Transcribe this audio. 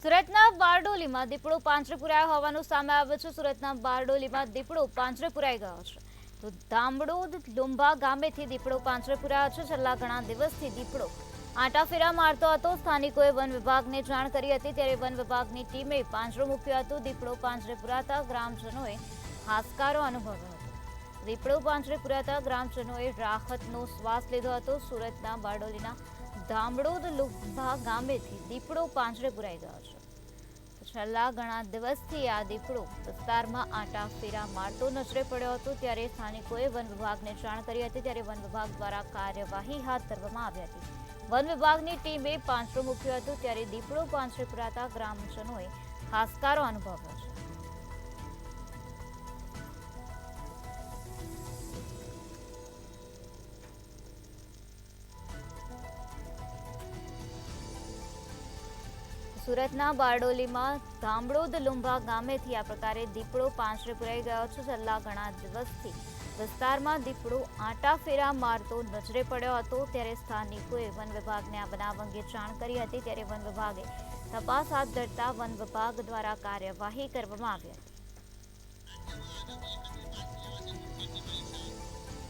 સુરતના બારડોલીમાં દીપડો પાંજરે પુરાયો હોવાનું સામે આવ્યું છે। સુરતના બારડોલીમાં દીપડો પાંજરે પુરાઈ ગયો છે। તો ધામડોદ લુંબા ગામેથી દીપડો પાંજરે પુરાયો છે। છેલ્લા ઘણા દિવસથી દીપડો આંટાફેરા મારતો હતો। સ્થાનિકોએ વન વિભાગને જાણ કરી હતી, ત્યારે વન વિભાગની ટીમે પાંજરો મૂક્યો હતો। દીપડો પાંજરે પુરાતા ગ્રામજનોએ હાશકારો અનુભવ્યો હતો। દીપડો પાંજરે પુરાતા ગ્રામજનોએ રાહતનો શ્વાસ લીધો હતો। સુરતના બારડોલીના ધામડોદ લુંબા ગામેથી દીપડો પાંજરે પુરાઈ ગયો છે। છેલ્લા ઘણા દિવસથી આ દીપડો વિસ્તારમાં આંટાફેરા મારતો નજરે પડ્યો હતો, ત્યારે સ્થાનિકોએ વન વિભાગને જાણ કરી હતી, ત્યારે વન વિભાગ દ્વારા કાર્યવાહી હાથ ધરવામાં આવી હતી। વન વિભાગની ટીમે પાંજરો મૂક્યો હતો, ત્યારે દીપડો પાંજરે પુરાતા ગ્રામજનોએ હાશકારો અનુભવ્યો છે। સુરતના બારડોલીમાં ધામડોદ લુંબા ગામેથી આ પ્રકારે દીપડો પાંજરે પુરાઈ ગયો છે। છેલ્લા ઘણા દિવસથી વિસ્તારમાં દીપડો આંટાફેરા મારતો નજરે પડ્યો હતો, ત્યારે સ્થાનિકોએ વન વિભાગને આ બનાવ અંગે જાણ કરી હતી, ત્યારે વન વિભાગે તપાસ હાથ ધરતા વન વિભાગ દ્વારા કાર્યવાહી કરવામાં આવી હતી।